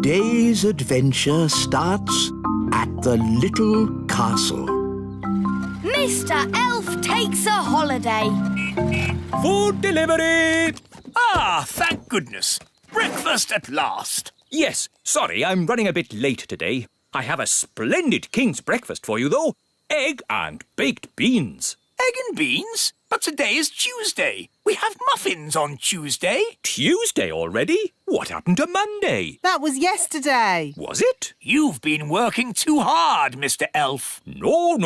Today's adventure starts at the little castle. Mr. Elf takes a holiday. Food delivery! Ah, thank goodness. Breakfast at last. Yes, sorry, I'm running a bit late today. I have a splendid king's breakfast for you, though. Egg and baked beans. Egg and beans? But today is Tuesday. We have muffins on Tuesday. Tuesday already? What happened to Monday? That was yesterday. Was it? You've been working too hard, Mr. Elf. No.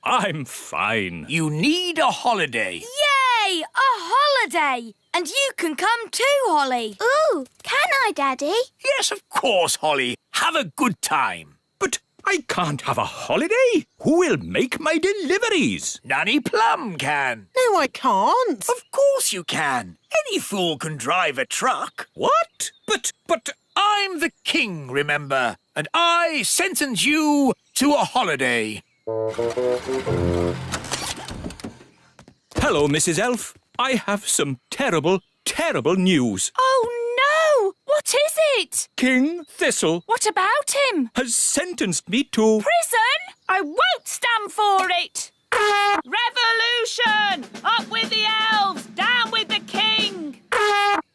I'm fine. You need a holiday. Yay! A holiday! And you can come too, Holly. Ooh, can I, Daddy? Yes, of course, Holly. Have a good time. But I can't have a holiday. Who will make my deliveries? Nanny Plum can. No, I can't. Of course you can. Any fool can drive a truck. What? But... I'm the king, remember, and I sentence you to a holiday. Hello, Mrs. Elf. I have some terrible news. Oh, no! What is it? King Thistle What about him? has sentenced me to... Prison? I won't stand for it! Revolution! Up with the elves! Down with the king!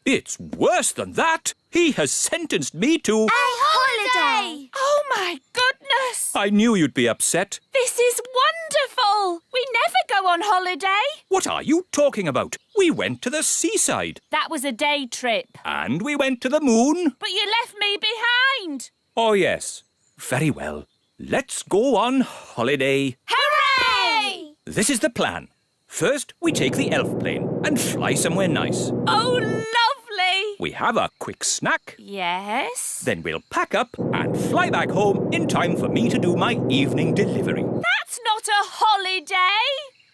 It's worse than that. He has sentenced me to... A holiday! Oh, my goodness! I knew you'd be upset. This is wonderful! We never go on holiday. What are you talking about? We went to the seaside. That was a day trip. And we went to the moon. But you left me behind. Oh, yes. Very well. Let's go on holiday. Hooray! This is the plan. First, we take the elf plane and fly somewhere nice. Oh, lovely! We have a quick snack. Yes? Then we'll pack up and fly back home in time for me to do my evening delivery. That's not a holiday!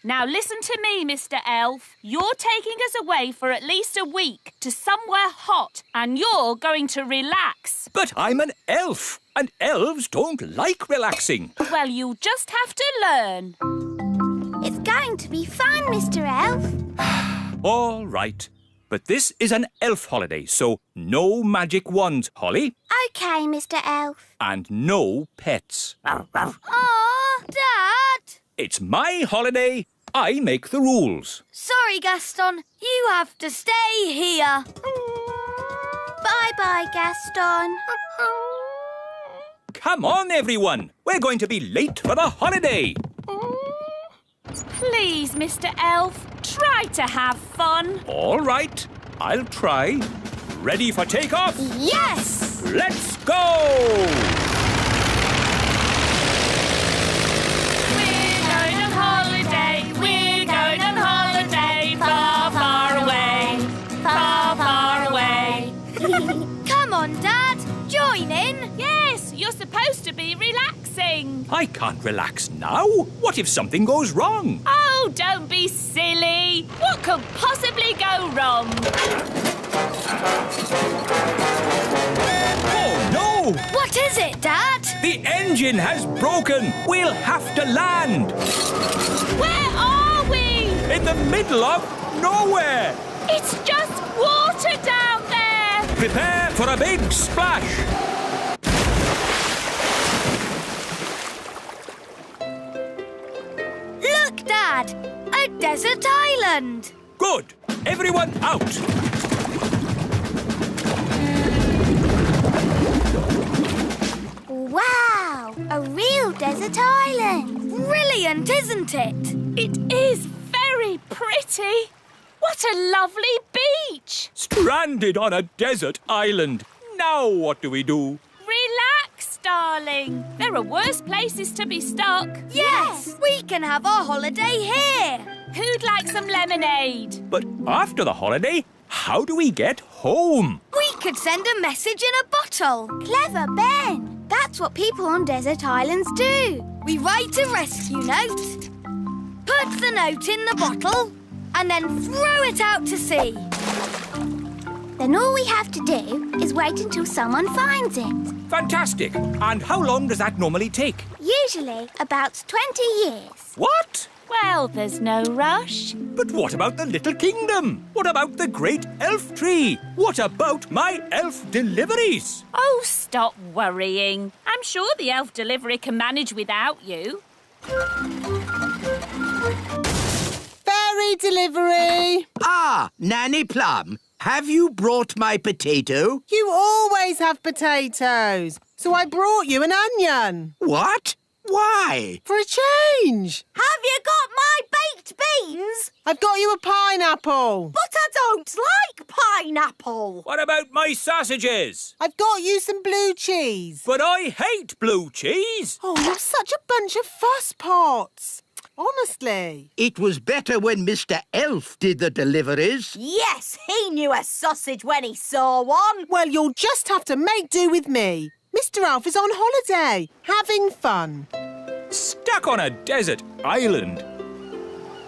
Now listen to me, Mr. Elf. You're taking us away for at least a week to somewhere hot and you're going to relax. But I'm an elf, and elves don't like relaxing. Well, you just have to learn. It's going to be fun, Mr. Elf. All right. But this is an elf holiday, so no magic wands, Holly. OK, Mr. Elf. And no pets. Aw, Dad! It's my holiday. I make the rules. Sorry, Gaston. You have to stay here. Bye-bye, Gaston. Come on, everyone. We're going to be late for the holiday. Please, Mr. Elf, try to have fun. All right. I'll try. Ready for takeoff? Yes! Let's go! Come on, Dad. Join in. Yes, you're supposed to be relaxing. I can't relax now. What if something goes wrong? Oh, don't be silly. What could possibly go wrong? Oh, no! What is it, Dad? The engine has broken. We'll have to land. Where are we? In the middle of nowhere. It's just water down there. Prepare for a big splash. Look, Dad. A desert island. Good. Everyone out. Wow, a real desert island. Brilliant, isn't it? It is very pretty. What a lovely beach. Stranded on a desert island. Now what do we do? Relax, darling. There are worse places to be stuck. Yes, we can have our holiday here. Who'd like some lemonade? But after the holiday, how do we get home? We could send a message in a bottle. Clever, Ben. That's what people on desert islands do. We write a rescue note, put the note in the bottle, and then throw it out to sea. Then all we have to do is wait until someone finds it. Fantastic. And how long does that normally take? Usually about 20 years. What? Well, there's no rush. But what about the little kingdom? What about the great elf tree? What about my elf deliveries? Oh, stop worrying. I'm sure the elf delivery can manage without you. Fairy delivery. Ah, Nanny Plum, have you brought my potato? You always have potatoes. So I brought you an onion. What? Why? For a change. Have you got my baked beans? I've got you a pineapple. But I don't like pineapple. What about my sausages? I've got you some blue cheese. But I hate blue cheese. Oh, you're such a bunch of fusspots. Honestly. It was better when Mr. Elf did the deliveries. Yes, he knew a sausage when he saw one. Well, you'll just have to make do with me. Mr. Elf is on holiday, having fun. Stuck on a desert island.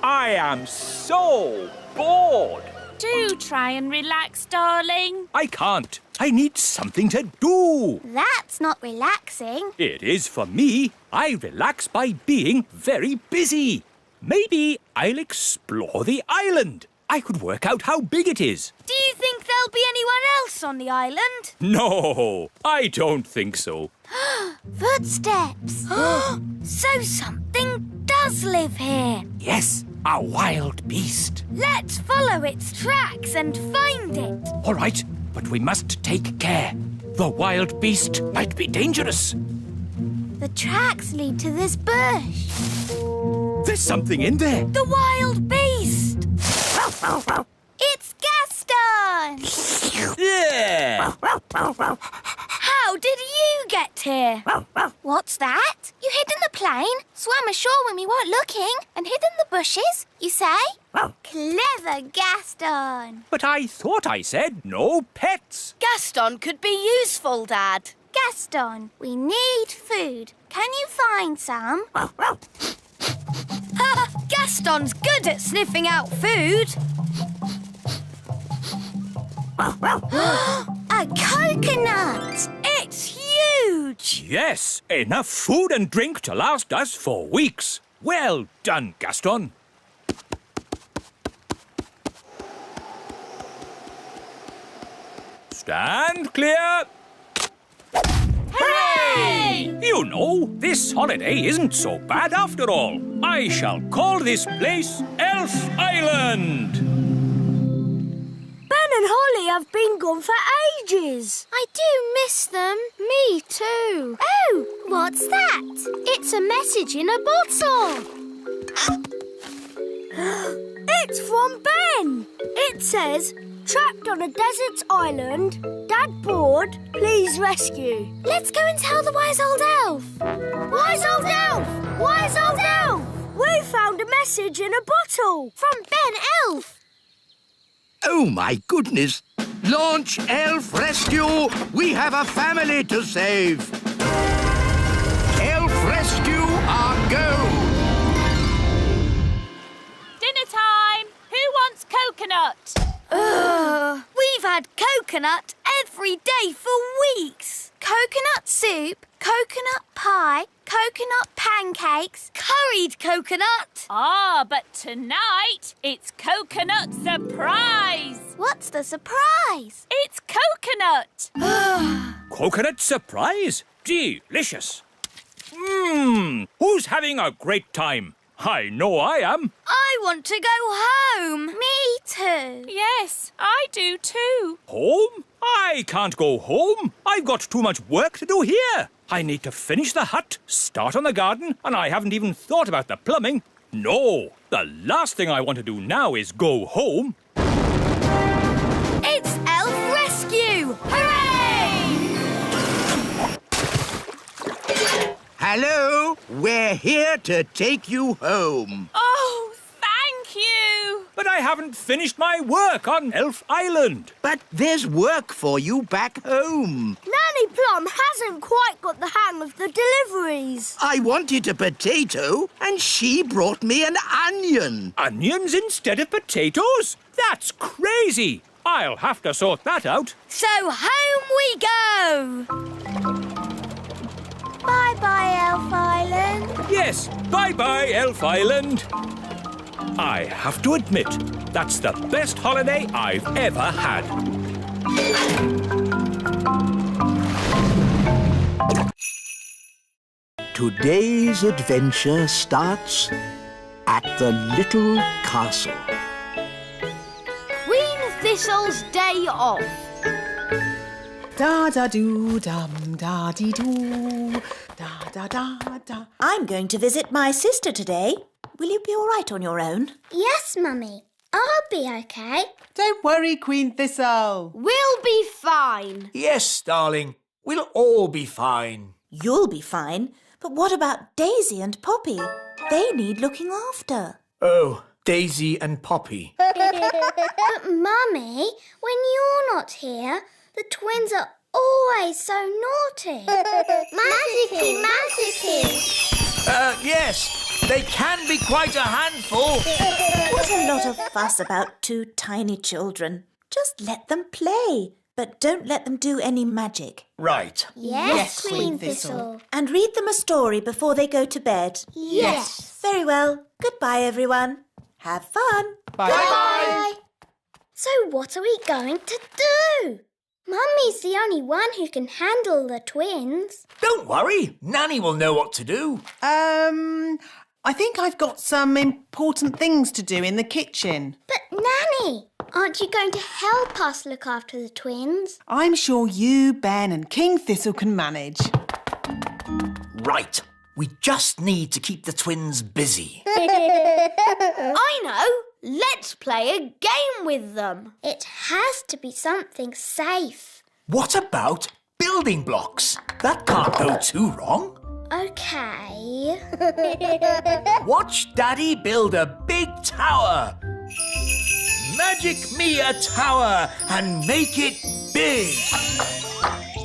I am so bored. Do try and relax, darling. I can't. I need something to do. That's not relaxing. It is for me. I relax by being very busy. Maybe I'll explore the island. I could work out how big it is. Do you think there'll be anyone else on the island? No, I don't think so. Footsteps. So something does live here. Yes, a wild beast. Let's follow its tracks and find it. All right, but we must take care. The wild beast might be dangerous. The tracks lead to this bush. There's something in there. The wild beast. It's Gaston! Yeah. How did you get here? What's that? You hid in the plane, swam ashore when we weren't looking, and hid in the bushes, you say? Clever Gaston! But I thought I said no pets. Gaston could be useful, Dad. Gaston, we need food. Can you find some? Gaston's good at sniffing out food. A coconut! It's huge. Yes, enough food and drink to last us for weeks. Well done, Gaston. Stand clear. Hooray! You know, this holiday isn't so bad after all. I shall call this place Elf Island. Ben and Holly have been gone for ages. I do miss them. Me too. Oh, what's that? It's a message in a bottle. It's from Ben. It says, trapped on a desert island, Dad bored, please rescue. Let's go and tell the wise old elf. Wise old elf! Wise old elf! We found a message in a bottle. From Ben Elf. Oh, my goodness. Launch Elf Rescue. We have a family to save. Elf Rescue, our go. Dinner time. Who wants coconut? We've had coconut every day for weeks. Coconut soup, coconut pie, coconut pancakes, curried coconut. Ah, but tonight it's coconut surprise. What's the surprise? It's coconut. Coconut surprise? Delicious. Who's having a great time? I know I am. I want to go home. Me too. Yes, I do too. Home? I can't go home. I've got too much work to do here. I need to finish the hut, start on the garden, and I haven't even thought about the plumbing. No, the last thing I want to do now is go home. It's Elf Rescue! Hooray! Hello, we're here to take you home. Oh, thank you. But I haven't finished my work on Elf Island. But there's work for you back home. Nanny Plum hasn't quite got the hang of the deliveries. I wanted a potato, and she brought me an onion. Onions instead of potatoes? That's crazy. I'll have to sort that out. So home we go! Bye-bye, Elf Island. Yes, bye-bye, Elf Island. I have to admit, that's the best holiday I've ever had. Today's adventure starts at the little castle. Queen Thistle's day off. Da-da-doo-dum, da-dee-doo, da-da-da-da. I'm going to visit my sister today. Will you be all right on your own? Yes, Mummy. I'll be okay. Don't worry, Queen Thistle. We'll be fine. Yes, darling. We'll all be fine. You'll be fine. But what about Daisy and Poppy? They need looking after. Oh, Daisy and Poppy. But, Mummy, when you're not here, the twins are always so naughty. Magicy, magicy. Yes. They can be quite a handful. What a lot of fuss about two tiny children. Just let them play, but don't let them do any magic. Right. Yes, Queen Thistle. And read them a story before they go to bed. Yes. Very well. Goodbye, everyone. Have fun. Bye. So what are we going to do? Mummy's the only one who can handle the twins. Don't worry. Nanny will know what to do. I think I've got some important things to do in the kitchen. But Nanny, aren't you going to help us look after the twins? I'm sure you, Ben and King Thistle can manage. Right. We just need to keep the twins busy. I know. Let's play a game with them. It has to be something safe. What about building blocks? That can't go too wrong. Okay. Watch Daddy build a big tower. Magic me a tower and make it big.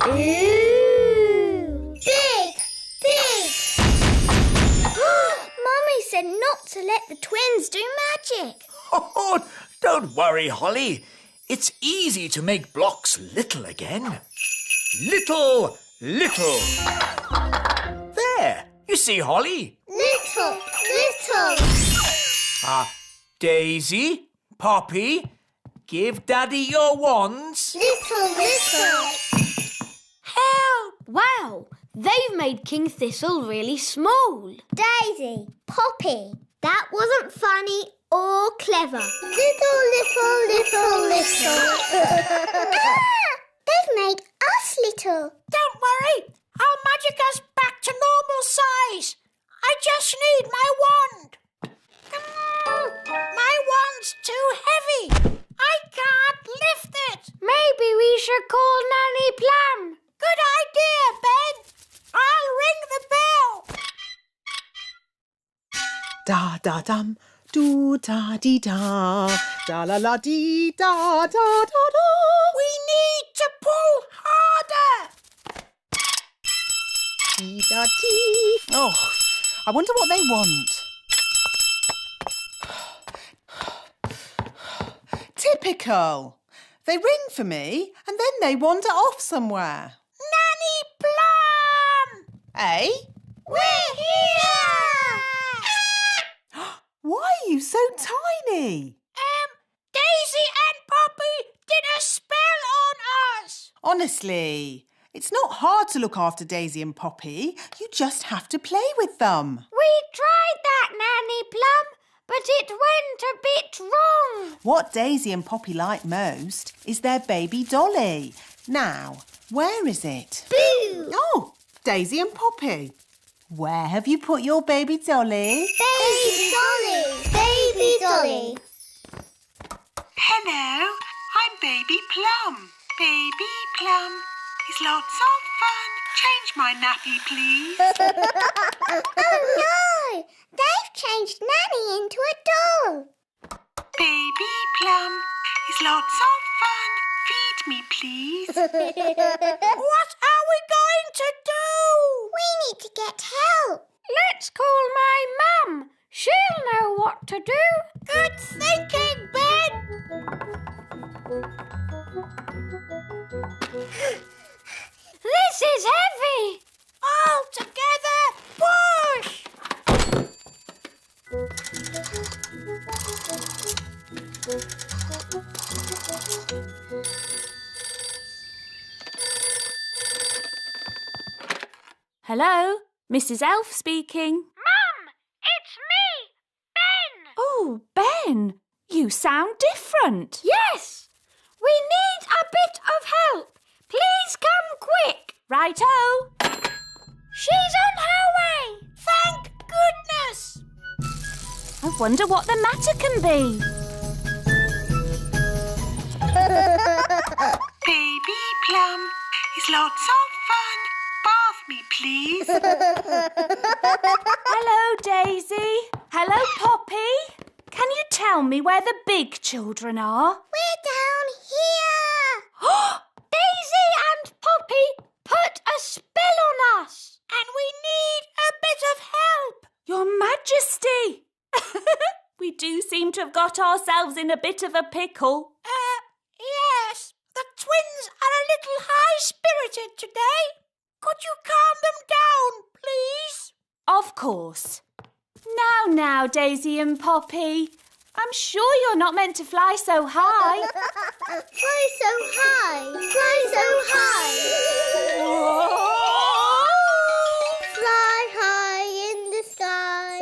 Ooh! Big! Mummy said not to let the twins do magic. Oh, don't worry, Holly. It's easy to make blocks little again. Little. There. You see, Holly? Little. Daisy, Poppy, give Daddy your wands. Little. Help! Wow, they've made King Thistle really small. Daisy, Poppy, that wasn't funny or clever. Little. They've made us little. Don't worry, I'll magic us back to normal size. I just need my wand. My wand's too heavy. I can't lift it. Maybe we should call Nanny Plum. Good idea, Ben. I'll ring the bell. Da-da-dum, do-da-dee-da, da-la-la-dee-da-da-da-da. We need to pull harder. Dee-da-dee. Oh, I wonder what they want. Typical. They ring for me and then they wander off somewhere. Nanny Plum! Eh? We're here! Why are you so tiny? Daisy and Poppy did a spell on us. Honestly, it's not hard to look after Daisy and Poppy. You just have to play with them. We tried that, Nanny Plum, but it went a bit wrong. What Daisy and Poppy like most is their baby dolly. Now, where is it? Boo! Oh, Daisy and Poppy. Where have you put your baby dolly? Baby Dolly. Hello, I'm Baby Plum. Baby Plum is lots of fun. Change my nappy, please. Oh no! They've changed Nanny into a doll. Baby Plum is lots of fun. Feed me, please. What are we going to do? We need to get help. Let's call my mum. She'll know what to do. Good thinking, Ben. This is heavy. All together. Hello? Mrs. Elf speaking. Mum, it's me, Ben. Oh, Ben, you sound different. Yes! We need a bit of help. Please come quick. Righto. She's on her way. Thank goodness. I wonder what the matter can be. Baby Plum is lots of fun. Bath me, please. Hello, Daisy. Hello, Poppy. Can you tell me where the big children are? We're down here. Daisy and Poppy put a spell on us. And we need a bit of help. Your Majesty. We do seem to have got ourselves in a bit of a pickle. Yes. The twins are a little high-spirited today. Could you calm them down, please? Of course. Now, Daisy and Poppy. I'm sure you're not meant to fly so high. Fly so high. Fly so high. Fly high in the sky.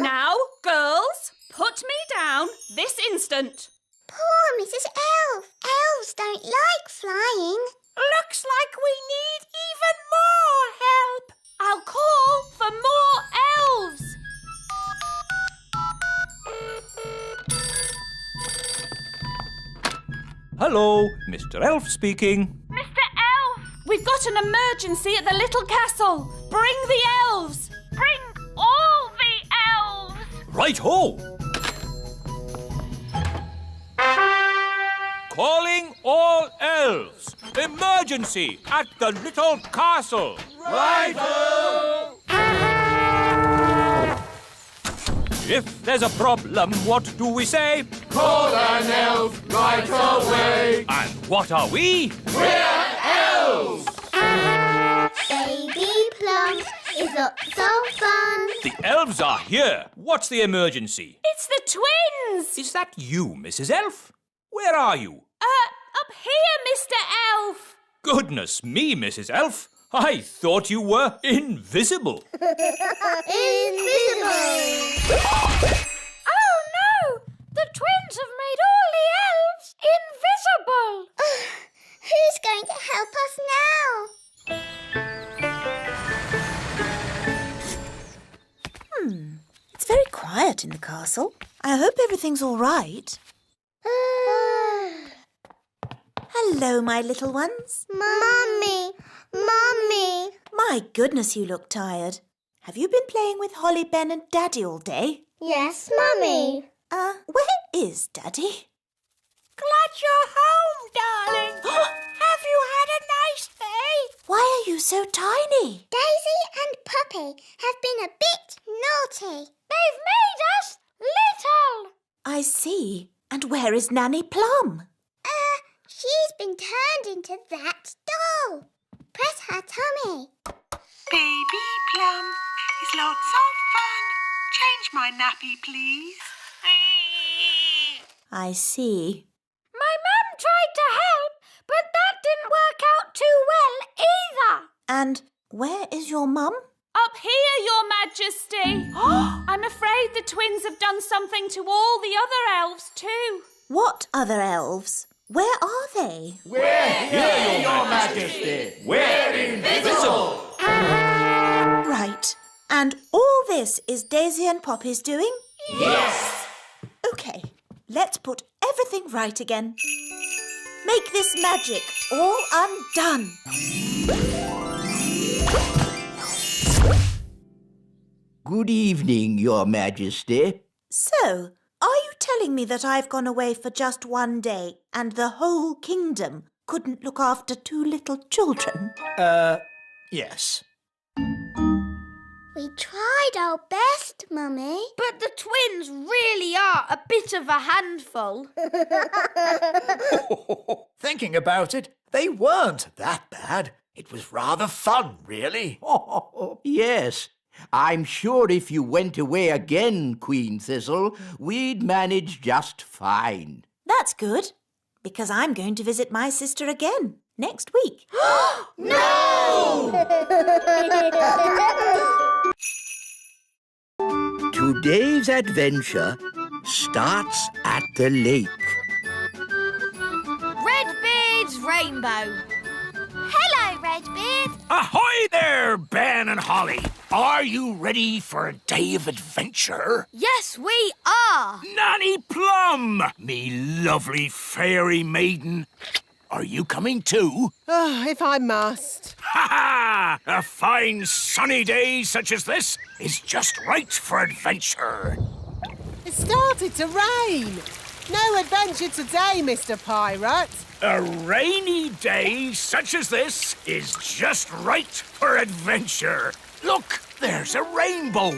Now, girls, put me down this instant. Poor Mrs. Elf. Elves don't like flying. Looks like we need even more help. I'll call for more elves. Hello, Mr. Elf speaking. Mr. Elf! We've got an emergency at the little castle. Bring the elves. Bring all the elves. Right-ho! Calling all elves. Emergency at the little castle. Right-ho! If there's a problem, what do we say? Call an elf right away. And what are we? We're elves. Baby Plum is lots of fun. The elves are here. What's the emergency? It's the twins. Is that you, Mrs. Elf? Where are you? Up here, Mr. Elf. Goodness me, Mrs. Elf. I thought you were invisible. Invisible. Oh no! The twins have made all the elves invisible. Who's going to help us now? It's very quiet in the castle. I hope everything's all right. Hello, my little ones. Mummy. My goodness, you look tired. Have you been playing with Holly, Ben and Daddy all day? Yes, Mummy. Where is Daddy? Glad you're home, darling. Have you had a nice day? Why are you so tiny? Daisy and Poppy have been a bit naughty. They've made us little. I see. And where is Nanny Plum? She's been turned into that doll. Press her tummy. Baby Plum is lots of fun. Change my nappy, please. I see. My mum tried to help, but that didn't work out too well either. And where is your mum? Up here, Your Majesty. I'm afraid the twins have done something to all the other elves too. What other elves? Where are they? We're here, Your Majesty. We're invisible. Right. And all this is Daisy and Poppy's doing? Yes. OK, let's put everything right again. Make this magic all undone. Good evening, Your Majesty. So, are you telling me that I've gone away for just one day and the whole kingdom couldn't look after two little children? Yes. We tried our best, Mummy. But the twins really are a bit of a handful. Thinking about it, they weren't that bad. It was rather fun, really. Yes. I'm sure if you went away again, Queen Thistle, we'd manage just fine. That's good, because I'm going to visit my sister again next week. No! Today's adventure starts at the lake. Redbeard's Rainbow. Hello, Redbeard. Ahoy there, Ben and Holly. Are you ready for a day of adventure? Yes, we are. Nanny Plum, me lovely fairy maiden. Are you coming too? Oh, if I must. Ha ha! A fine sunny day such as this is just right for adventure. It started to rain. No adventure today, Mr. Pirate. A rainy day such as this is just right for adventure. Look, there's a rainbow.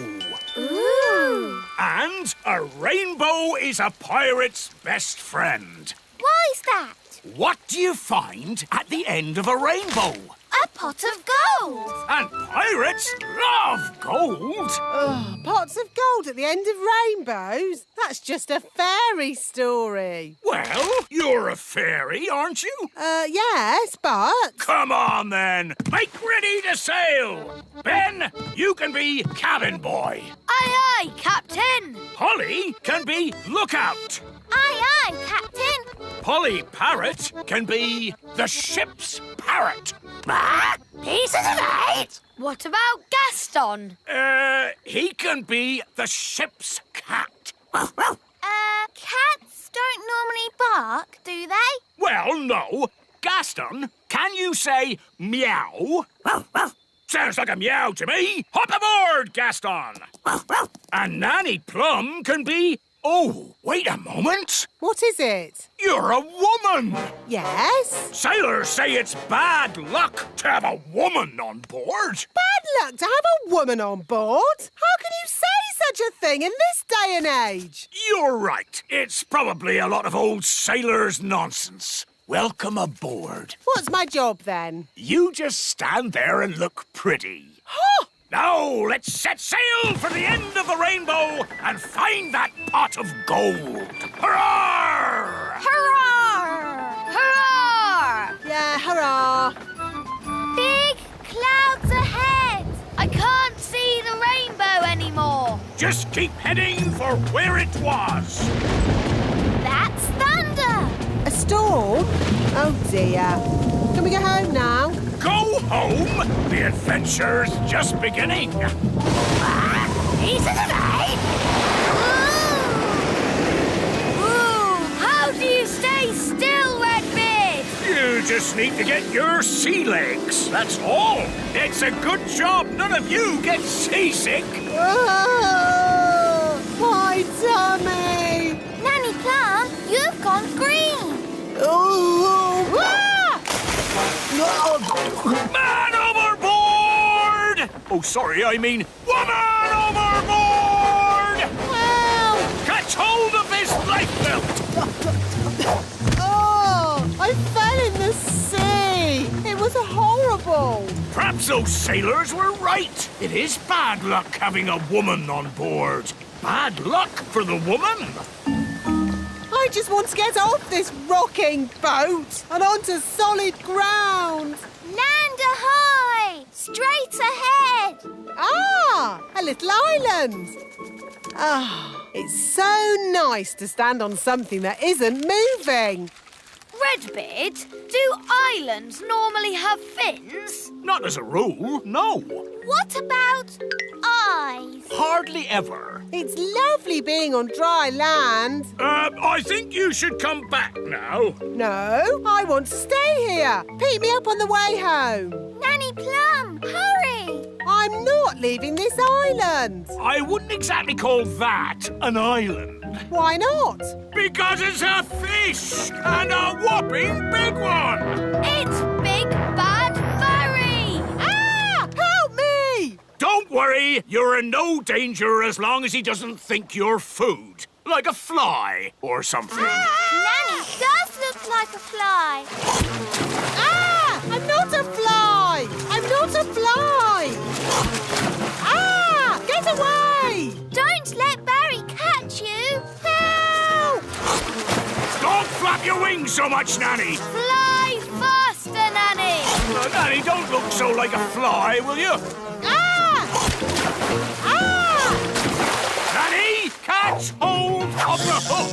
Ooh. And a rainbow is a pirate's best friend. Why's that? What do you find at the end of a rainbow? A pot of gold. And pirates love gold. Oh, pots of gold at the end of rainbows? That's just a fairy story. Well, you're a fairy, aren't you? Yes, but... Come on, then. Make ready to sail. Ben, you can be cabin boy. Aye, aye, Captain. Holly can be lookout. Aye, aye, Captain. Polly Parrot can be the ship's parrot. Pieces of 8. What about Gaston? He can be the ship's cat. Cats don't normally bark, do they? Well, no. Gaston, can you say meow? Sounds like a meow to me. Hop aboard, Gaston. And Nanny Plum can be... Oh, wait a moment. What is it? You're a woman. Yes? Sailors say it's bad luck to have a woman on board. Bad luck to have a woman on board? How can you say such a thing in this day and age? You're right. It's probably a lot of old sailors' nonsense. Welcome aboard. What's my job then? You just stand there and look pretty. Huh! Now, let's set sail for the end of the rainbow and find that pot of gold. Hurrah! Hurrah! Hurrah! Yeah, hurrah! Big clouds ahead. I can't see the rainbow anymore. Just keep heading for where it was. That's thunder. A storm? Oh dear. Can we go home now? Go home? The adventure's just beginning. Pieces of 8. Ooh, how do you stay still, Redbeard? You just need to get your sea legs, that's all. It's a good job none of you get seasick. Oh, my tummy! Nanny Plum, you've gone green. Oh! Man overboard! Oh, sorry, I mean woman overboard! Help! Catch hold of this lifebelt! Oh, I fell in the sea. It was horrible. Perhaps those sailors were right. It is bad luck having a woman on board. Bad luck for the woman. I just want to get off this rocking boat and onto solid ground. Land ahoy! Straight ahead. Ah, a little island. Ah, it's so nice to stand on something that isn't moving. Redbeard, do islands normally have fins? Not as a rule, no. What about eyes? Hardly ever. It's lovely being on dry land. I think you should come back now. No, I want to stay here. Pick me up on the way home. Nanny Plum, hurry! I'm not leaving this island. I wouldn't exactly call that an island. Why not? Because it's a fish, and a whopping big one. It's Big Bad Furry! Ah! Help me! Don't worry, you're in no danger as long as he doesn't think you're food. Like a fly or something. Nanny does look like a fly. Ah! I'm not a fly! I'm not a fly! Ah! Get away! Don't let Barry catch you. Help! Don't flap your wings so much, Nanny. Fly faster, Nanny, don't look so like a fly, will you? Ah! Ah! Nanny, catch hold of the hook.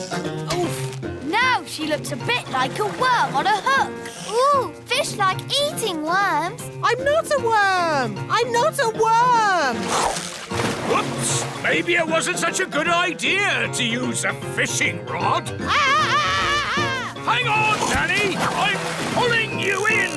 Oof. Now she looks a bit like a worm on a hook. Ooh, fish like eating worms. I'm not a worm! I'm not a worm! Whoops! Maybe it wasn't such a good idea to use a fishing rod. Ah, ah, ah, ah. Hang on, Nanny! I'm pulling you in!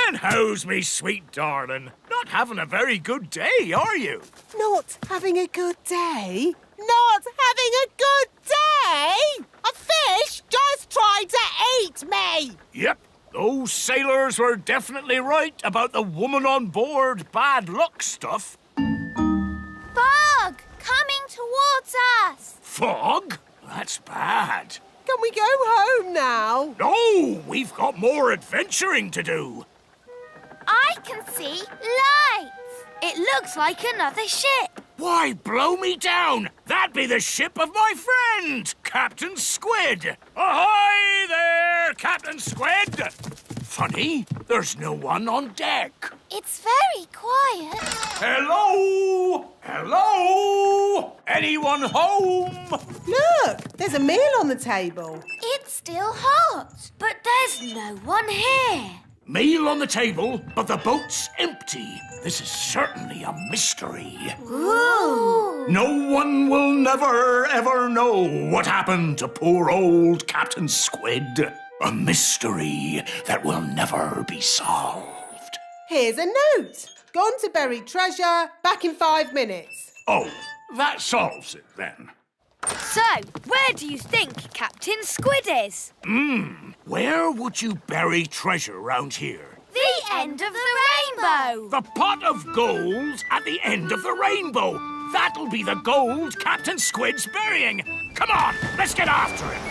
And how's me sweet darling? Not having a very good day, are you? Not having a good day? Not having a good day? A fish just tried to eat me! Yep, those sailors were definitely right about the woman on board bad luck stuff. Fog! Coming towards us! Fog? That's bad. Can we go home now? No, we've got more adventuring to do. I can see lights. It looks like another ship. Why, blow me down! That'd be the ship of my friend, Captain Squid. Ahoy there, Captain Squid! Funny, there's no one on deck. It's very quiet. Hello? Hello? Anyone home? Look, there's a meal on the table. It's still hot, but there's no one here. Meal on the table, but the boat's empty. This is certainly a mystery. Ooh. No one will never, ever know what happened to poor old Captain Squid. A mystery that will never be solved. Here's a note. Gone to bury treasure, back in 5 minutes. Oh, that solves it then. So, where do you think Captain Squid is? Where would you bury treasure round here? The end of the rainbow. The pot of gold at the end of the rainbow. That'll be the gold Captain Squid's burying. Come on, let's get after him.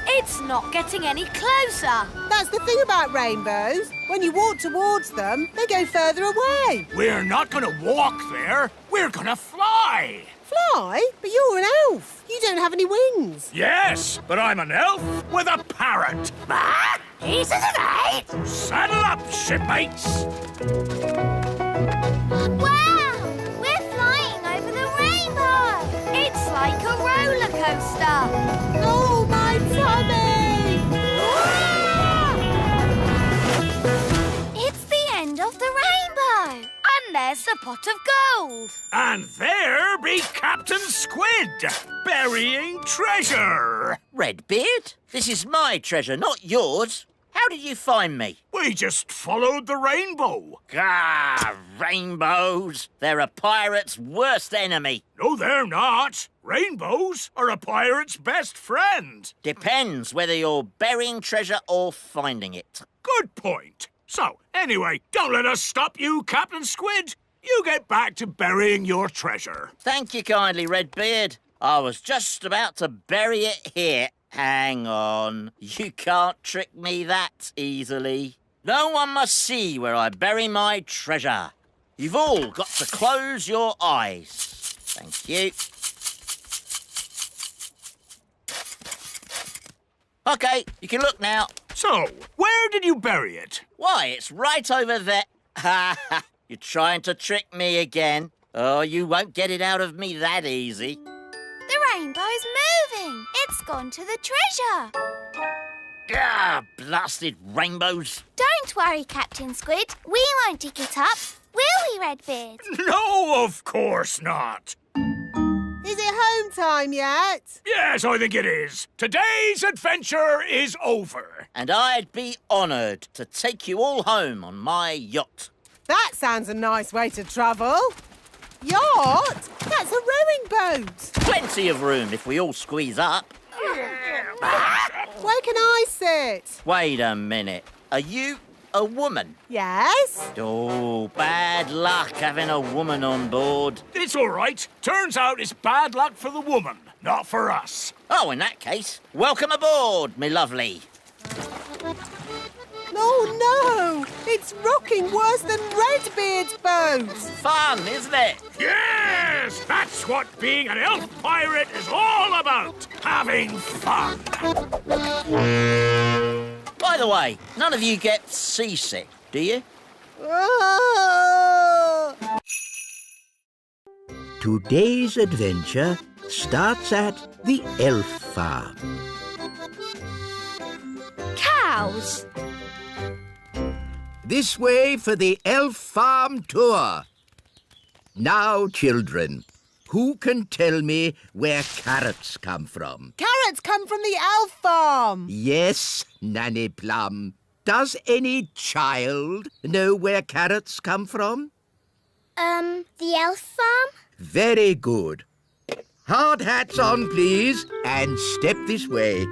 It's not getting any closer. That's the thing about rainbows. When you walk towards them, they go further away. We're not going to walk there. We're going to fly. Fly? But you're an elf. You don't have any wings. Yes, but I'm an elf with a parrot. Ah, he's right. Saddle up, shipmates. Wow, we're flying over the rainbow. It's like a roller coaster. Oh, my tummy! It's the end of the rainbow. And there's the pot of gold. And there be Captain Squid, burying treasure. Redbeard, this is my treasure, not yours. How did you find me? We just followed the rainbow. Ah, rainbows. They're a pirate's worst enemy. No, they're not. Rainbows are a pirate's best friend. Depends whether you're burying treasure or finding it. Good point. So, anyway, don't let us stop you, Captain Squid. You get back to burying your treasure. Thank you kindly, Redbeard. I was just about to bury it here. Hang on. You can't trick me that easily. No one must see where I bury my treasure. You've all got to close your eyes. Thank you. OK, you can look now. So, where did you bury it? Why, it's right over there. Ha ha! You're trying to trick me again. Oh, you won't get it out of me that easy. The rainbow's moving. It's gone to the treasure. Ah, blasted rainbows. Don't worry, Captain Squid. We won't dig it up. Will we, Redbeard? No, of course not. Is it home time yet? Yes, I think it is. Today's adventure is over. And I'd be honoured to take you all home on my yacht. That sounds a nice way to travel. Yacht? That's a rowing boat. Plenty of room if we all squeeze up. Where can I sit? Wait a minute. Are you a woman? Yes? Oh, bad luck having a woman on board. It's all right. Turns out it's bad luck for the woman, not for us. Oh, in that case, welcome aboard, me lovely. Oh, no. It's rocking worse than Redbeard's boat. Fun, isn't it? Yes! That's what being an elf pirate is all about. Having fun. By the way, none of you get seasick, do you? Oh! Today's adventure starts at the elf farm. Cows. This way for the elf farm tour. Now, children, who can tell me where carrots come from? Carrots come from the elf farm. Yes, Nanny Plum. Does any child know where carrots come from? The elf farm? Very good. Hard hats on, please, and step this way.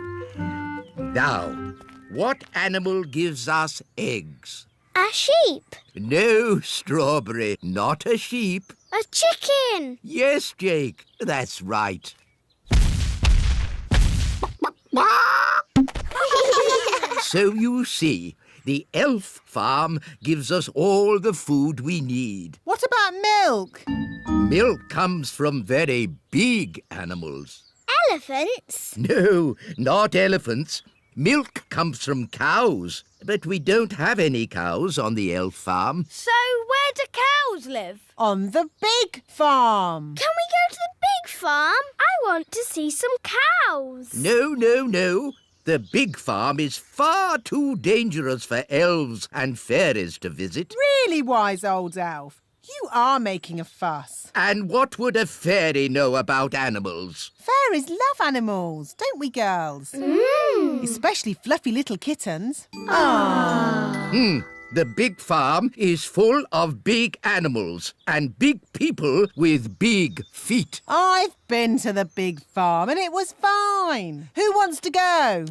Now, what animal gives us eggs? A sheep. No, Strawberry, not a sheep. A chicken. Yes, Jake, that's right. So you see, the elf farm gives us all the food we need. What about milk? Milk comes from very big animals. Elephants. No, not elephants. Milk comes from cows, but we don't have any cows on the elf farm. So where do cows live? On the big farm. Can we go to the big farm? I want to see some cows. No, no, no. The big farm is far too dangerous for elves and fairies to visit. Really, wise old elf. You are making a fuss. And what would a fairy know about animals? Fairies love animals, don't we, girls? Especially fluffy little kittens. The big farm is full of big animals and big people with big feet. I've been to the big farm and it was fine. Who wants to go?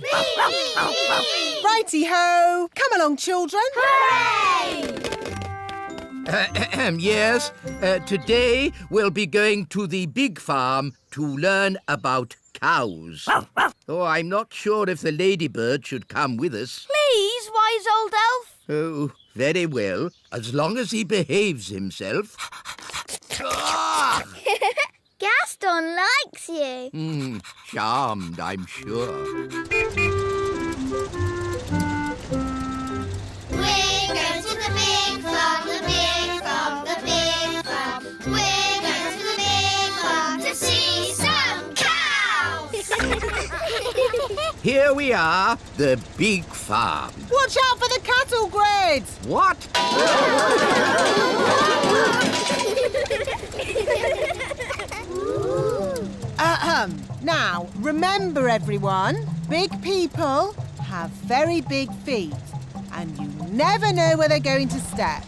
Righty-ho. Come along, children. Hooray! Yes, today we'll be going to the big farm to learn about cows. Oh, I'm not sure if the ladybird should come with us. Please, wise old elf. Oh, very well, as long as he behaves himself. Gaston likes you. Charmed, I'm sure. We're going to the big farm, the big farm, the big farm. We're going to the big farm to see some cows. Here we are, the big farm. Watch out for the cattle grids. What? Now, remember everyone, big people have very big feet and you never know where they're going to step.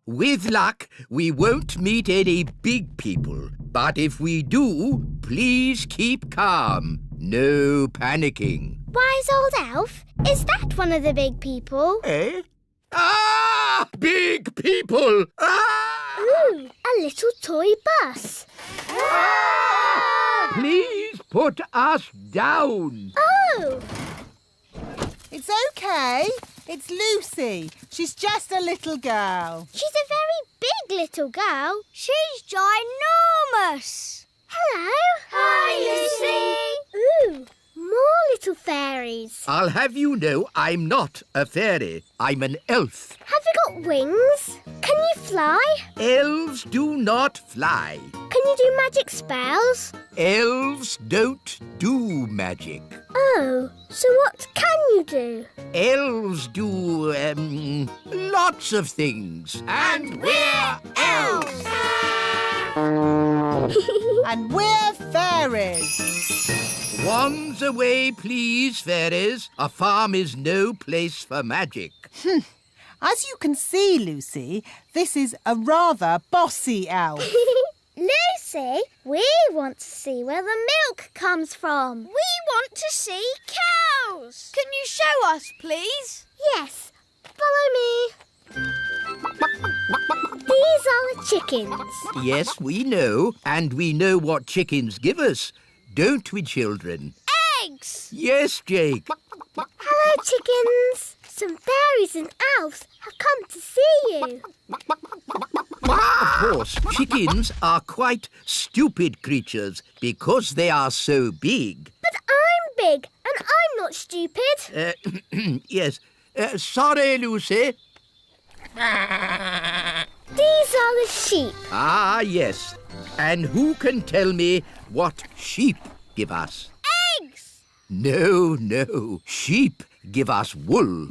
With luck, we won't meet any big people. But if we do, please keep calm. No panicking. Wise old elf, is that one of the big people? Eh? Ah! Big people! Ah! Ooh, a little toy bus. Please put us down. Oh! It's okay. It's Lucy. She's just a little girl. She's a very big little girl. She's ginormous. Hello. Hi, Lucy. Ooh, more little fairies. I'll have you know I'm not a fairy. I'm an elf. Have you got wings? Can you fly? Elves do not fly. Can you do magic spells? Elves don't do magic. Oh, so what can you do? Elves do, lots of things. And we're elves! And we're fairies. Wands away, please, fairies. A farm is no place for magic. As you can see, Lucy, this is a rather bossy elf. Lucy, we want to see where the milk comes from. We want to see cows. Can you show us, please? Yes, follow me. These are the chickens. Yes, we know. And we know what chickens give us. Don't we, children? Eggs. Yes, Jake. Hello, chickens. Some fairies and elves have come to see you. Of course, chickens are quite stupid creatures because they are so big. But I'm big and I'm not stupid. Yes. Sorry, Lucy. These are the sheep. Ah, yes. And who can tell me what sheep give us? Eggs! No. Sheep give us wool.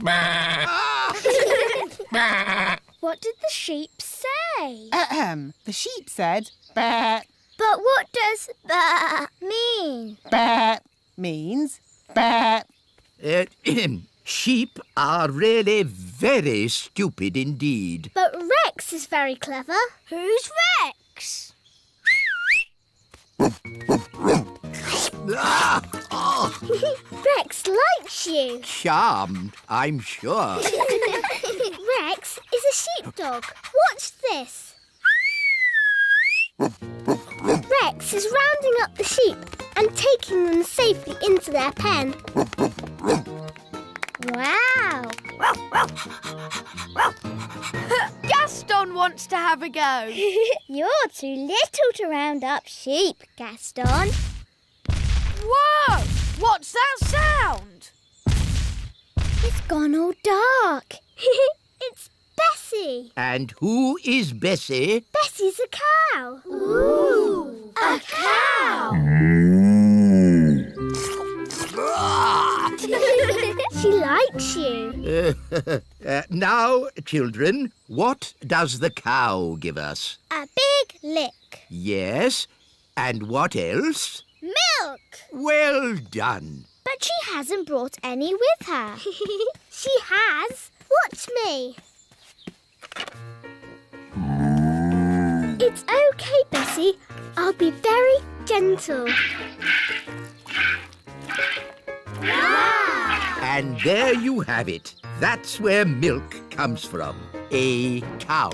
What did the sheep say? The sheep said, "Bah." But what does that mean? Bah means bah. Sheep are really very stupid indeed. But Rex is very clever. Who's Rex? Rex likes you. Charmed, I'm sure. Rex is a sheepdog. Watch this. Rex is rounding up the sheep and taking them safely into their pen. Wow! Gaston wants to have a go. You're too little to round up sheep, Gaston. Whoa! What's that sound? It's gone all dark. It's Bessie. And who is Bessie? Bessie's a cow. Ooh! A cow! She likes you. Now, children, what does the cow give us? A big lick. Yes, and what else? Milk. Well done. But she hasn't brought any with her. She has. Watch me. It's okay, Bessie. I'll be very gentle. Wow! And there you have it. That's where milk comes from. A cow.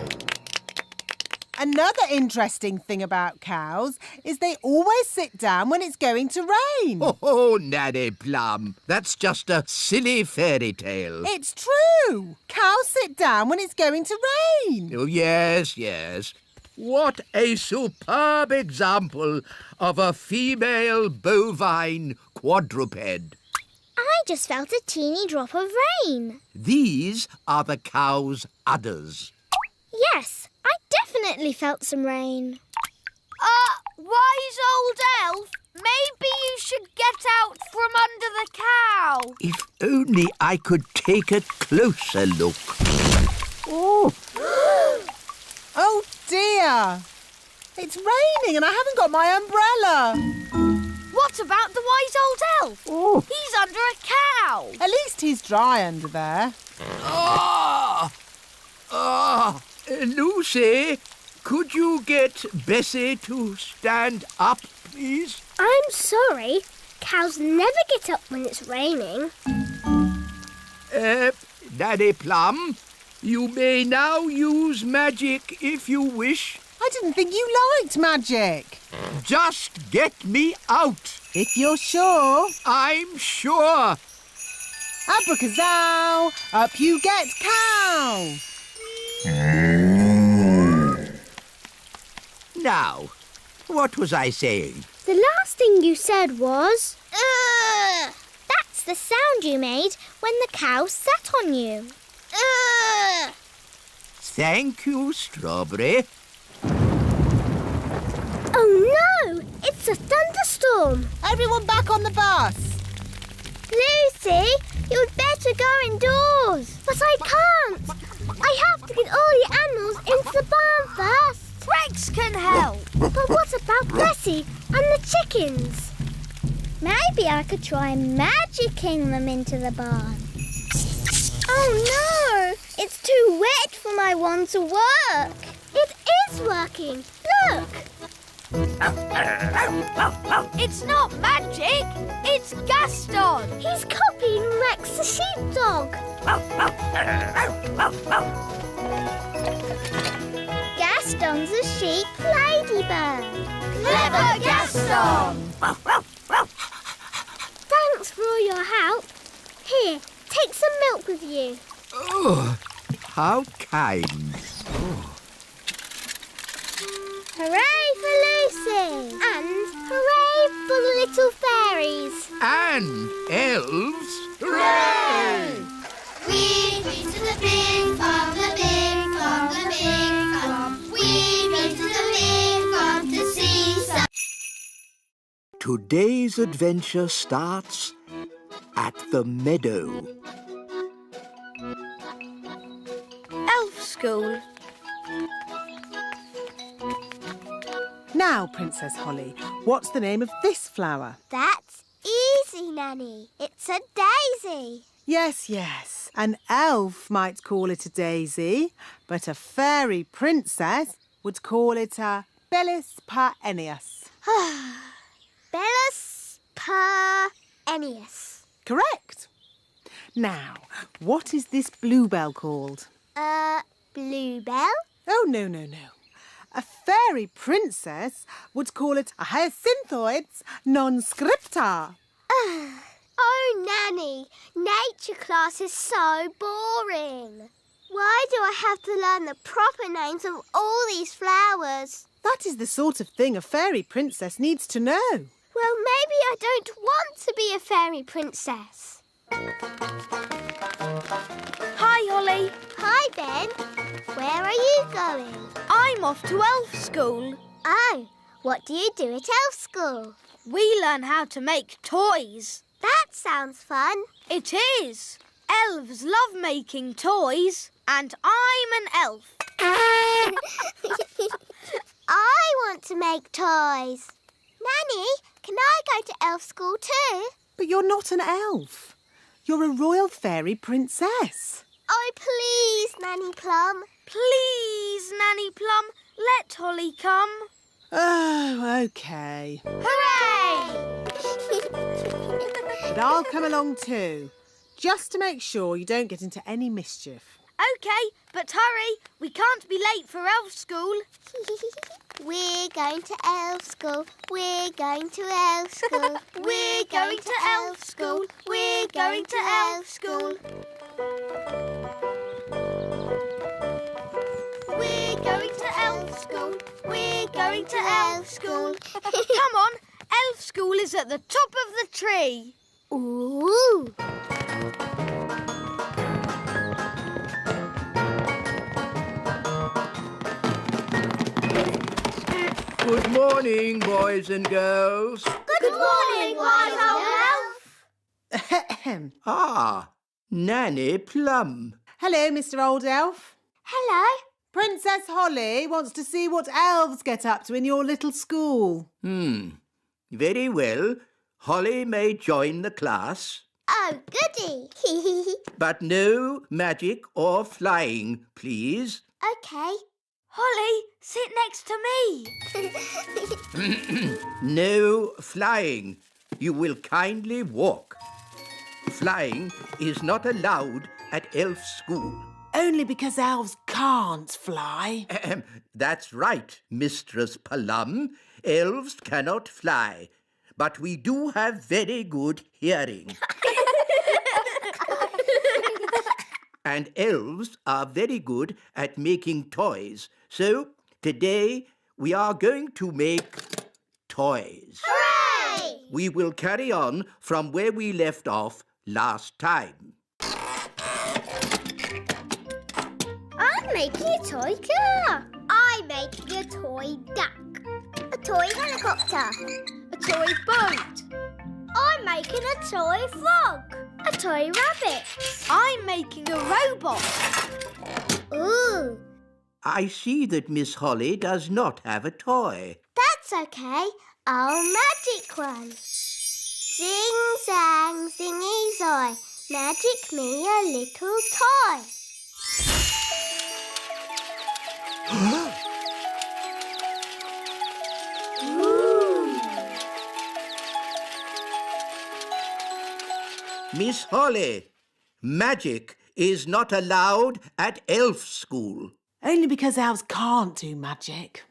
Another interesting thing about cows is they always sit down when it's going to rain. Oh, Nanny Plum, that's just a silly fairy tale. It's true. Cows sit down when it's going to rain. Oh, yes. What a superb example of a female bovine quadruped. I just felt a teeny drop of rain. These are the cow's udders. Yes, I definitely felt some rain. Wise old elf, maybe you should get out from under the cow. If only I could take a closer look. Oh! Oh dear! It's raining and I haven't got my umbrella. What about the wise old elf? Oh. He's under a cow. At least he's dry under there. Lucy, could you get Bessie to stand up, please? I'm sorry. Cows never get up when it's raining. Nanny Plum, you may now use magic if you wish. I didn't think you liked magic. Just get me out. If you're sure. I'm sure. Abracadabra, up you get, cow. Now, what was I saying? The last thing you said was... Ugh! That's the sound you made when the cow sat on you. Ugh! Thank you, Strawberry. Oh no! It's a thunderstorm! Everyone back on the bus! Lucy, you'd better go indoors. But I can't. I have to get all the animals into the barn first. Rex can help. But what about Bessie and the chickens? Maybe I could try magicking them into the barn. Oh no! It's too wet for my wand to work. It is working. Look! It's not magic, it's Gaston. He's copying Rex the sheepdog. Gaston's a sheep ladybird. Clever Gaston! Thanks for all your help. Here, take some milk with you. Oh, how kind. Hooray for Lucy! And hooray for the little fairies! And elves. Hooray! We've been to the big farm, the big farm, the big farm. We've been to the big farm to see some... Today's adventure starts at the meadow. Elf school. Now, Princess Holly, what's the name of this flower? That's easy, Nanny. It's a daisy. Yes, yes. An elf might call it a daisy, but a fairy princess would call it a Bellis perennius. Bellis perennius. Correct. Now, what is this bluebell called? Bluebell? Oh, no, no, no. A fairy princess would call it a hyacinthoids non-scripta. Oh, Nanny, nature class is so boring. Why do I have to learn the proper names of all these flowers? That is the sort of thing a fairy princess needs to know. Well, maybe I don't want to be a fairy princess. Hi, Holly. Hi, Ben. Where are you going? I'm off to elf school. Oh, what do you do at elf school? We learn how to make toys. That sounds fun. It is. Elves love making toys, and I'm an elf. I want to make toys. Nanny, can I go to elf school too? But you're not an elf. You're a royal fairy princess. Oh, please, Nanny Plum. Please, Nanny Plum, let Holly come. Oh, OK. Hooray! But I'll come along too, just to make sure you don't get into any mischief. OK, but hurry. We can't be late for elf school. We're going to elf school. We're going to elf school. We're going to elf school. We're going to elf school. We're going to elf school. We're going to elf school. Come on, elf school is at the top of the tree. Ooh. Good morning, boys and girls. Good morning, wise old elf. Ah, Nanny Plum. Hello, Mr. Old Elf. Hello. Princess Holly wants to see what elves get up to in your little school. Very well. Holly may join the class. Oh, goody. But no magic or flying, please. OK. Holly, sit next to me. No flying. You will kindly walk. Flying is not allowed at elf school. Only because elves can't fly. That's right, Mistress Plum. Elves cannot fly, but we do have very good hearing. And elves are very good at making toys. So today we are going to make toys. Hooray! We will carry on from where we left off last time. I'm making a toy car. I'm making a toy duck. A toy helicopter. A toy boat. I'm making a toy frog. A toy rabbit. I'm making a robot. Ooh. I see that Miss Holly does not have a toy. That's OK. I'll magic one. Zing, zang, zingy, zoy. Magic me a little toy. Miss Holly, magic is not allowed at elf school. Only because elves can't do magic.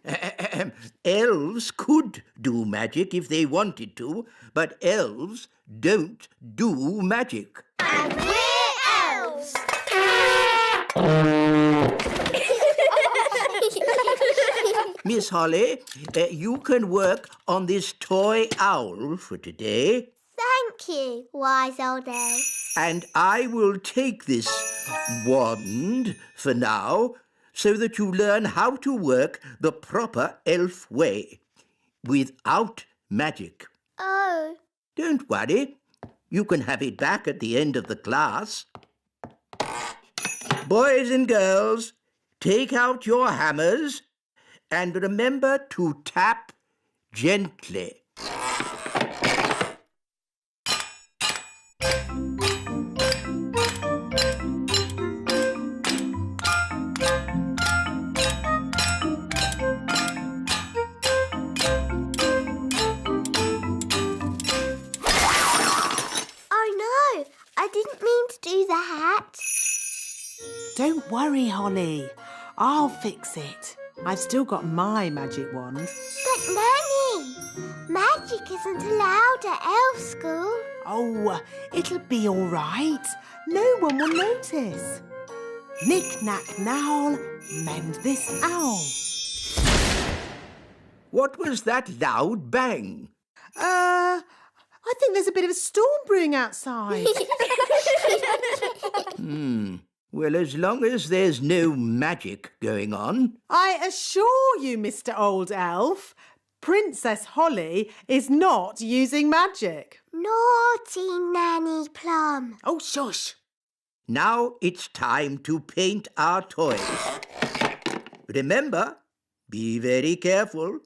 Elves could do magic if they wanted to, but elves don't do magic. And we're Miss Holly, you can work on this toy owl for today. Thank you, wise old elf. And I will take this wand for now so that you learn how to work the proper elf way, without magic. Oh. Don't worry. You can have it back at the end of the class. Boys and girls, take out your hammers and remember to tap gently. I didn't mean to do that. Don't worry, Holly. I'll fix it. I've still got my magic wand. But, Nanny, magic isn't allowed at elf school. Oh, it'll be all right. No one will notice. Knick-knack-knowl, mend this owl. What was that loud bang? I think there's a bit of a storm brewing outside. Well, as long as there's no magic going on. I assure you, Mr. Old Elf, Princess Holly is not using magic. Naughty Nanny Plum. Oh, shush. Now it's time to paint our toys. Remember, be very careful.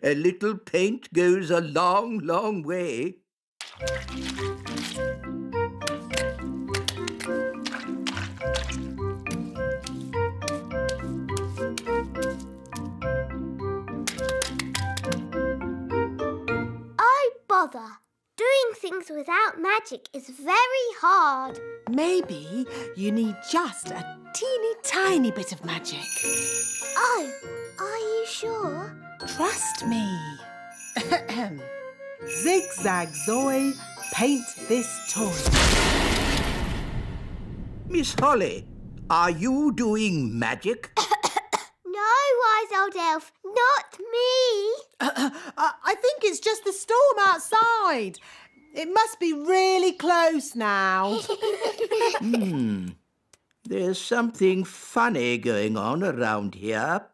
A little paint goes a long, long way. Oh, bother. Doing things without magic is very hard. Maybe you need just a teeny tiny bit of magic. Oh, are you sure? Trust me. Zigzag Zoe, paint this toy. Miss Holly, are you doing magic? No, wise old elf, not me. I think it's just the storm outside. It must be really close now. There's something funny going on around here.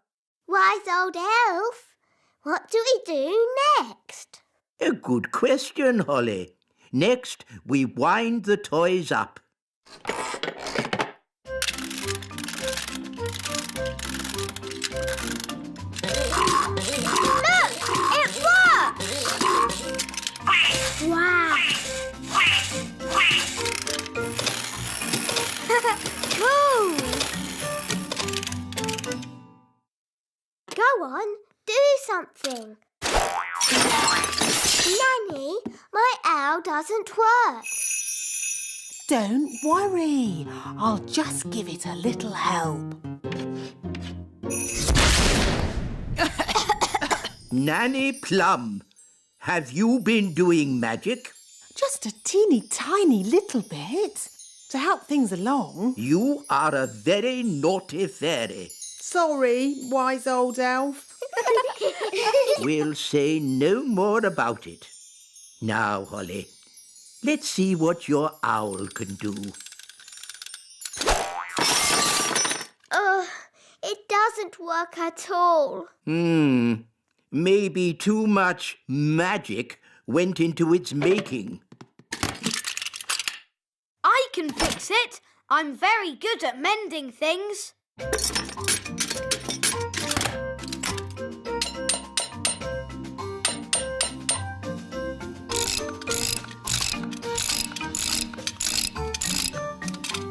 Wise old elf, what do we do next? A good question, Holly. Next, we wind the toys up. Look, it works! Wow! Move! Go on, do something. Nanny, my owl doesn't work. Don't worry. I'll just give it a little help. Nanny Plum, have you been doing magic? Just a teeny tiny little bit to help things along. You are a very naughty fairy. Sorry, wise old elf. We'll say no more about it. Now, Holly, let's see what your owl can do. It doesn't work at all. Maybe too much magic went into its making. I can fix it. I'm very good at mending things.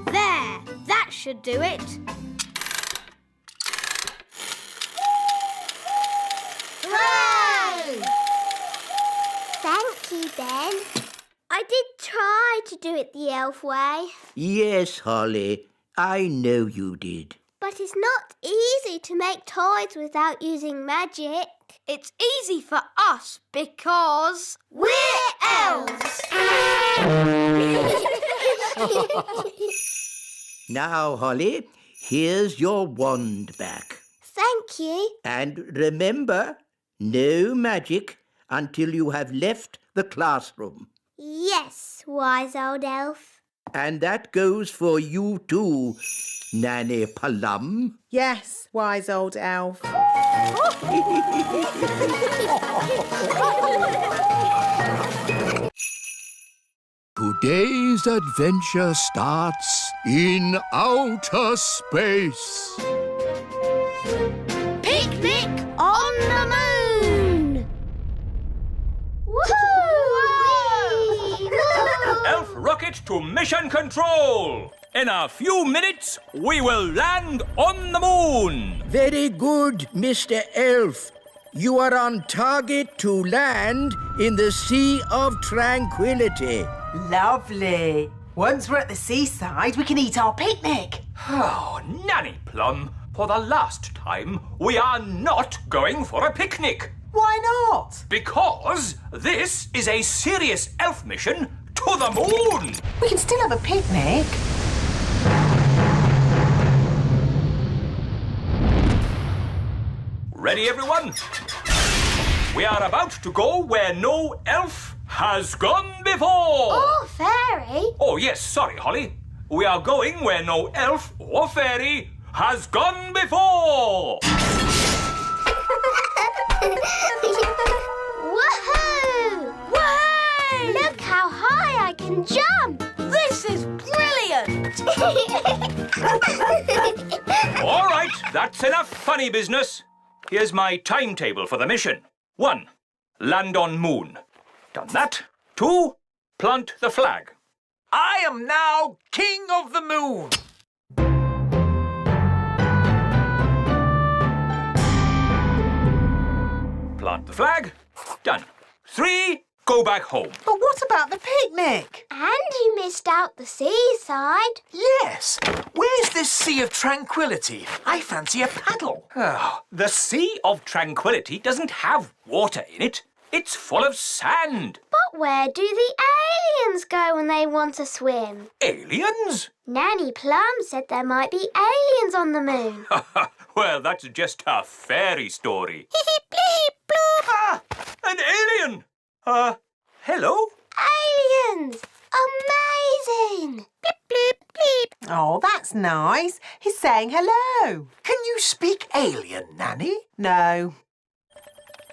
There, that should do it. Hooray! Thank you, Ben. I did try to do it the elf way. Yes, Holly, I know you did. But it's not easy to make toys without using magic. It's easy for us because we're elves! Now, Holly, Here's your wand back. Thank you. And remember, no magic until you have left the classroom. Yes, wise old elf. And that goes for you too, Nanny Plum. Yes, wise old elf. Today's adventure starts in outer space. Picnic on the moon! Woohoo! Elf rocket to mission control! In a few minutes, we will land on the moon! Very good, Mr. Elf. You are on target to land in the Sea of Tranquility. Lovely. Once we're at the seaside, we can eat our picnic. Oh, Nanny Plum, for the last time, we are not going for a picnic. Why not? Because this is a serious elf mission to the moon. We can still have a picnic. Ready, everyone? We are about to go where no elf has gone before. Oh, fairy. Oh, yes, sorry, Holly. We are going where no elf or fairy has gone before. Woohoo! Whey! Look how high I can jump. This is brilliant! All right, that's enough funny business. Here's my timetable for the mission. 1, land on moon. Done that. 2, plant the flag. I am now king of the moon. Plant the flag. Done. 3, go back home. But what about the picnic? And you missed out the seaside. Yes. Where's this Sea of Tranquility? I fancy a paddle. Oh, the Sea of Tranquility doesn't have water in it. It's full of sand. But where do the aliens go when they want to swim? Aliens? Nanny Plum said there might be aliens on the moon. Well, that's just a fairy story. Bleep, bloop. Ah, an alien! Hello? Aliens! Amazing! Bleep, bleep, bleep. Oh, that's nice. He's saying hello. Can you speak alien, Nanny? No.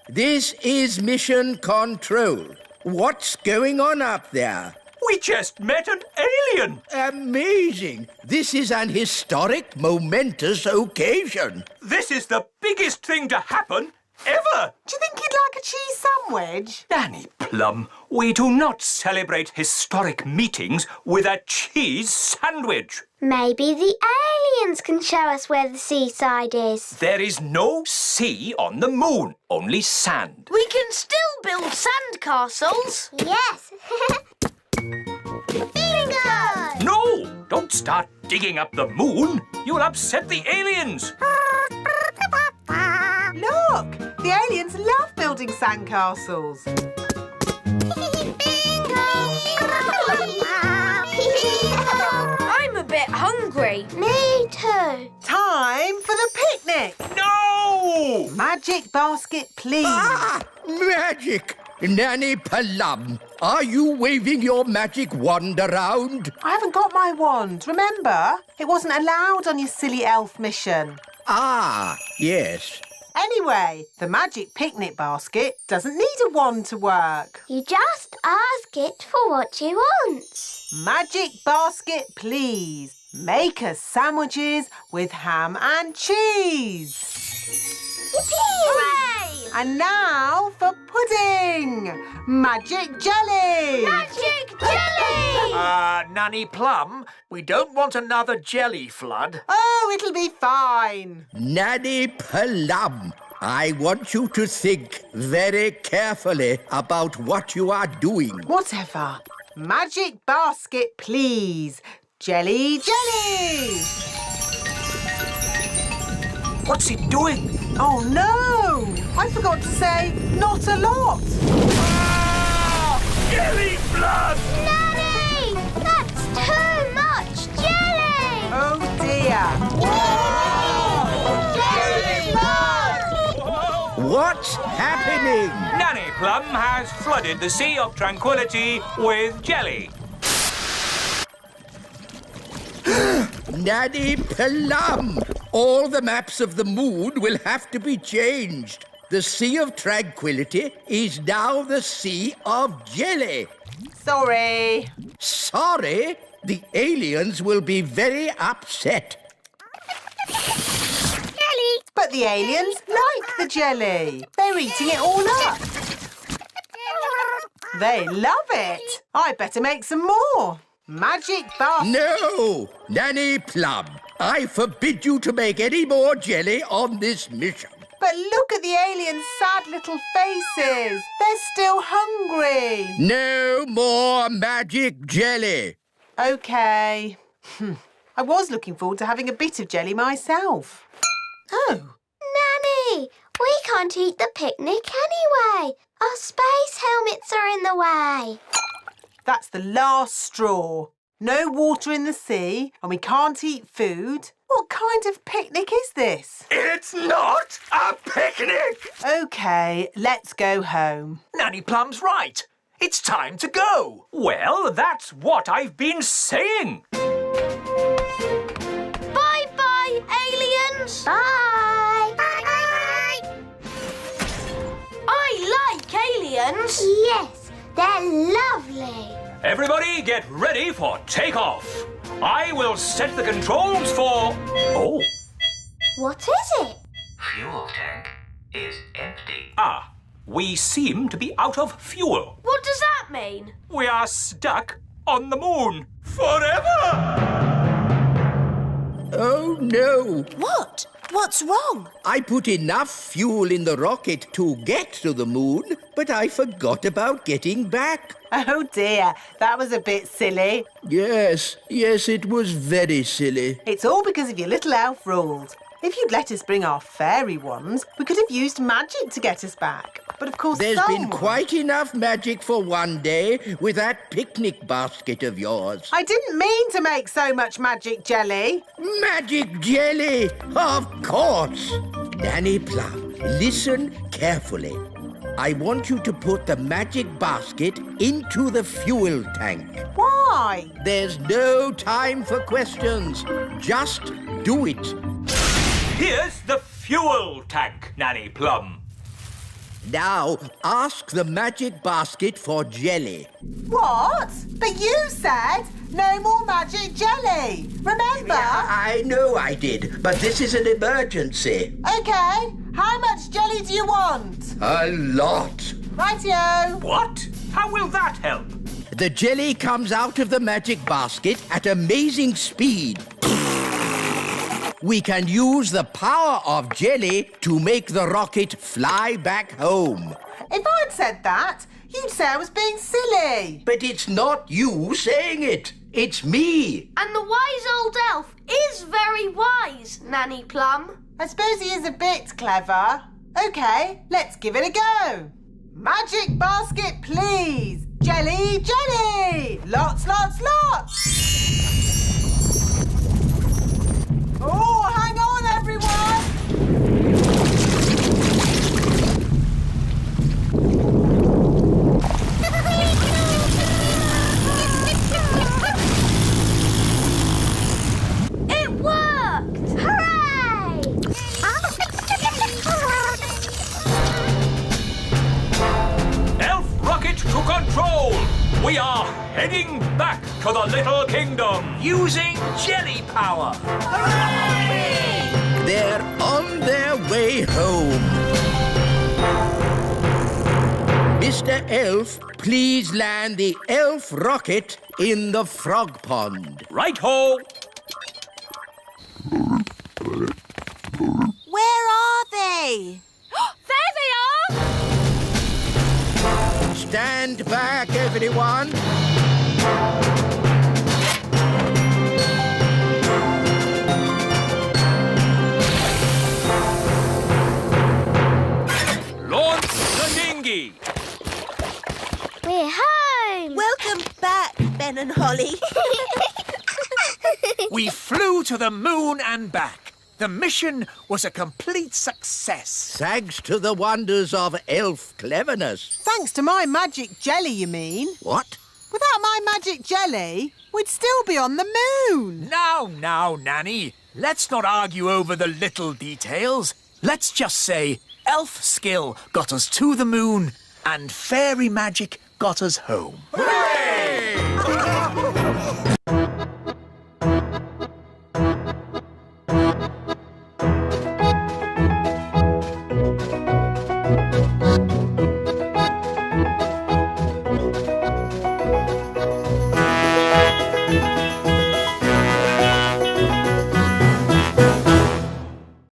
This is Mission Control. What's going on up there? We just met an alien. Amazing. This is an historic, momentous occasion. This is the biggest thing to happen ever. Do you think he'd like a cheese sandwich? Nanny Plum, we do not celebrate historic meetings with a cheese sandwich. Maybe the aliens can show us where the seaside is. There is no sea on the moon, only sand. We can still build sand castles. Yes. Bingo! No, don't start digging up the moon. You'll upset the aliens. Look, the aliens love building sandcastles. I'm a bit hungry. Me too. Time for the picnic. No! Magic basket, please. Magic! Nanny Plum, are you waving your magic wand around? I haven't got my wand, remember? It wasn't allowed on your silly elf mission. Ah, yes. Anyway, the magic picnic basket doesn't need a wand to work. You just ask it for what you want. Magic basket, please. Make us sandwiches with ham and cheese. Yippee! Hooray! And now for pudding. Magic jelly. Magic jelly! Nanny Plum, we don't want another jelly flood. Oh, it'll be fine. Nanny Plum, I want you to think very carefully about what you are doing. Whatever. Magic basket, please. Jelly, jelly. What's it doing? Oh, no. I forgot to say not a lot. Jelly flood! Nanny! That's too much jelly! Oh, dear. happening? Nanny Plum has flooded the Sea of Tranquility with jelly. Nanny Plum! All the maps of the moon will have to be changed. The Sea of Tranquility is now the Sea of Jelly. Sorry. Sorry? The aliens will be very upset. Jelly. But the aliens like the jelly. They're eating it all up. They love it. I better make some more. Magic basket. No! Nanny Plum, I forbid you to make any more jelly on this mission. But look at the aliens' sad little faces. They're still hungry. No more magic jelly. OK. I was looking forward to having a bit of jelly myself. Oh. Nanny, we can't eat the picnic anyway. Our space helmets are in the way. That's the last straw. No water in the sea and we can't eat food. What kind of picnic is this? It's not a picnic! OK, let's go home. Nanny Plum's right. It's time to go. Well, that's what I've been saying. Bye-bye, aliens. Bye. I like aliens. Yes, they're lovely. Everybody get ready for takeoff. I will set the controls for... Oh. What is it? Fuel tank is empty. Ah, we seem to be out of fuel. What does that mean? We are stuck on the moon forever. Oh, no. What? What's wrong? I put enough fuel in the rocket to get to the moon, but I forgot about getting back. Oh dear, that was a bit silly. Yes, it was very silly. It's all because of your little elf rules. If you'd let us bring our fairy wands, we could have used magic to get us back. But of course There's been quite enough magic for one day with that picnic basket of yours. I didn't mean to make so much magic jelly. Magic jelly, of course. Nanny Plum, listen carefully. I want you to put the magic basket into the fuel tank. Why? There's no time for questions. Just do it. Here's the fuel tank, Nanny Plum. Now, ask the magic basket for jelly. What? But you said no more magic jelly. Remember? Yeah, I know I did, but this is an emergency. OK, how much jelly do you want? A lot. Rightio. What? How will that help? The jelly comes out of the magic basket at amazing speed. We can use the power of jelly to make the rocket fly back home. If I'd said that, you'd say I was being silly. But it's not you saying it. It's me. And the wise old elf is very wise, Nanny Plum. I suppose he is a bit clever. OK, let's give it a go. Magic basket, please. Jelly, jelly. Lots, lots, lots. Oh, hang on, everyone! It worked! Hooray! Elf rocket to control. We are heading back to the Little Kingdom. Using jelly power. They're on their way home. Mr. Elf, please land the elf rocket in the frog pond. Right-ho. Where are they? There they are! Stand back, everyone. Launch the dinghy. We're home. Welcome back, Ben and Holly. We flew to the moon and back. The mission was a complete success. Thanks to the wonders of elf cleverness. Thanks to my magic jelly, you mean? What? Without my magic jelly, we'd still be on the moon. Now, Nanny. Let's not argue over the little details. Let's just say elf skill got us to the moon and fairy magic got us home. Hooray!